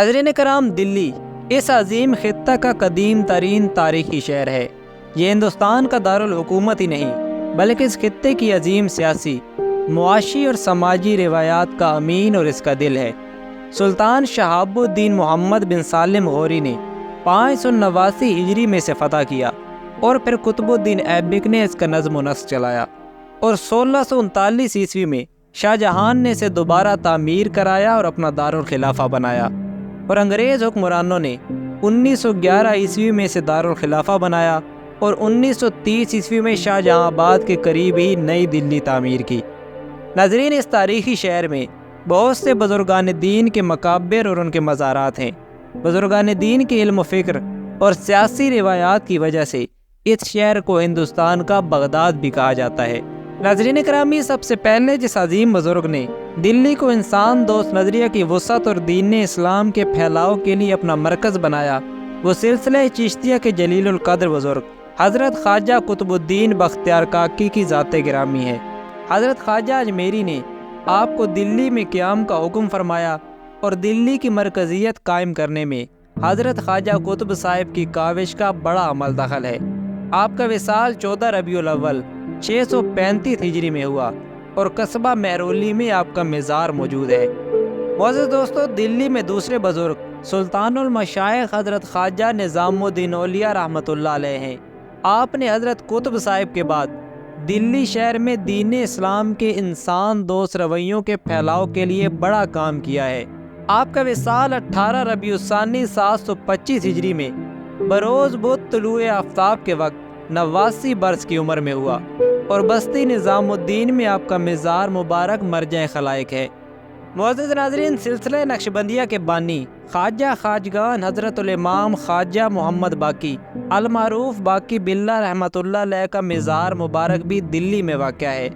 ناظرین کرام، دلی اس عظیم خطہ کا قدیم ترین تاریخی شہر ہے۔ یہ ہندوستان کا دارالحکومت ہی نہیں بلکہ اس خطے کی عظیم سیاسی، معاشی اور سماجی روایات کا امین اور اس کا دل ہے۔ سلطان شہاب الدین محمد بن سالم غوری نے 589 ہجری میں سے فتح کیا اور پھر قطب الدین ایبک نے اس کا نظم و نسق چلایا اور 1639 عیسوی میں شاہ جہان نے اسے دوبارہ تعمیر کرایا اور اپنا دارالخلافہ بنایا، اور انگریز حکمرانوں نے 1911 عیسوی میں اسے دارالخلافہ بنایا اور 1930 عیسوی میں شاہ جہاں آباد کے قریب ہی نئی دلی تعمیر کی۔ ناظرین، اس تاریخی شہر میں بہت سے بزرگان دین کے مقابر اور ان کے مزارات ہیں۔ بزرگان دین کے علم و فکر اور سیاسی روایات کی وجہ سے اس شہر کو ہندوستان کا بغداد بھی کہا جاتا ہے۔ ناظرین کرامی، سب سے پہلے جس عظیم بزرگ نے دلی کو انسان دوست نظریہ کی وسعت اور دین اسلام کے پھیلاؤ کے لیے اپنا مرکز بنایا، وہ سلسلہ چشتیہ کے جلیل القدر بزرگ حضرت خواجہ قطب الدین بختیار کاکی کی ذات گرامی ہے۔ حضرت خواجہ اجمیری نے آپ کو دلی میں قیام کا حکم فرمایا اور دلی کی مرکزیت قائم کرنے میں حضرت خواجہ قطب صاحب کی کاوش کا بڑا عمل دخل ہے۔ آپ کا وصال 14 ربیع الاول 635 ہجری میں ہوا اور قصبہ مہرولی میں آپ کا مزار موجود ہے۔ معزز دوستو، دلی میں دوسرے بزرگ سلطان المشائخ حضرت خواجہ نظام الدین اولیاء رحمۃ اللہ علیہ ہیں۔ آپ نے حضرت قطب صاحب کے بعد دلی شہر میں دین اسلام کے انسان دوست رویوں کے پھیلاؤ کے لیے بڑا کام کیا ہے۔ آپ کا وصال 18 ربیع الثانی 725 ہجری میں بروز بدھ طلوع آفتاب کے وقت 89 برس کی عمر میں ہوا اور بستی نظام الدین میں آپ کا مزار مبارک مرجع خلائق ہے۔ معزز ناظرین، سلسلہ نقشبندیہ کے بانی خواجہ خواجگان حضرت الامام خواجہ محمد باقی المعروف باقی باللہ رحمۃ اللہ علیہ کا مزار مبارک بھی دلی میں واقع ہے۔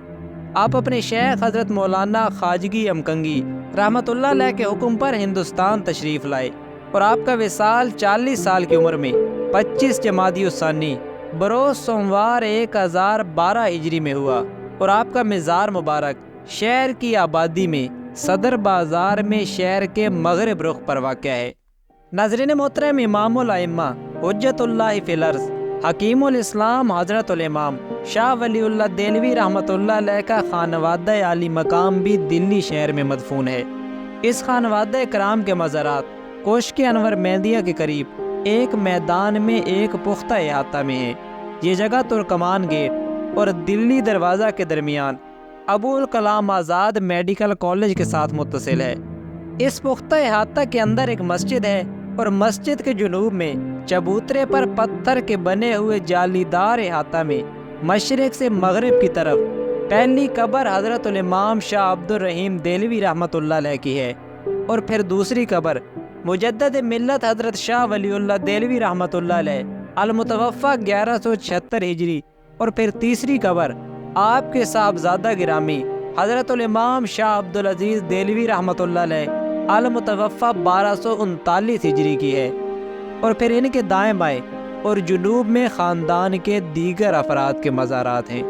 آپ اپنے شیخ حضرت مولانا خواجگی امکنگی رحمۃ اللہ علیہ کے حکم پر ہندوستان تشریف لائے اور آپ کا وصال 40 سال کی عمر میں 25 جمادی الثانی بروز سوموار 1012 ہجری میں ہوا اور آپ کا مزار مبارک شہر کی آبادی میں صدر بازار میں شہر کے مغرب رخ پر واقع ہے۔ ناظرین محترم، امام الائمہ حجت اللہ فی الارض حکیم الاسلام حضرت الامام شاہ ولی اللہ دہلوی رحمۃ اللہ علیہ کا خانوادہ عالی مقام بھی دلی شہر میں مدفون ہے۔ اس خانوادہ کرام کے مزارات کوشک انور مہدیہ کے قریب ایک میدان میں ایک پختہ احاطہ میں ہے۔ یہ جگہ ترکمان گیٹ اور دلی دروازہ کے درمیان ابو الکلام آزاد میڈیکل کالج کے ساتھ متصل ہے۔ اس پختہ احاطہ کے اندر ایک مسجد ہے اور مسجد کے جنوب میں چبوترے پر پتھر کے بنے ہوئے جالی دار احاطہ میں مشرق سے مغرب کی طرف پہلی قبر حضرت الامام شاہ عبد الرحیم دہلوی رحمۃ اللہ علیہ کی ہے، اور پھر دوسری قبر مجدد ملت حضرت شاہ ولی اللہ دہلوی رحمۃ اللہ علیہ المتوفی 1176 ہجری، اور پھر تیسری قبر آپ کے صاحبزادہ گرامی حضرت الامام شاہ عبدالعزیز دہلوی رحمۃ اللہ علیہ المتوفی 1239 ہجری کی ہے، اور پھر ان کے دائیں بائیں اور جنوب میں خاندان کے دیگر افراد کے مزارات ہیں۔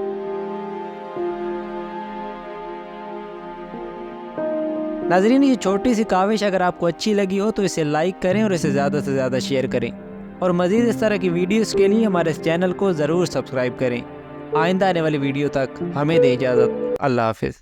ناظرین، یہ چھوٹی سی کاوش اگر آپ کو اچھی لگی ہو تو اسے لائک کریں اور اسے زیادہ سے زیادہ شیئر کریں، اور مزید اس طرح کی ویڈیوز کے لیے ہمارے اس چینل کو ضرور سبسکرائب کریں۔ آئندہ آنے والی ویڈیو تک ہمیں دیں اجازت۔ اللہ حافظ۔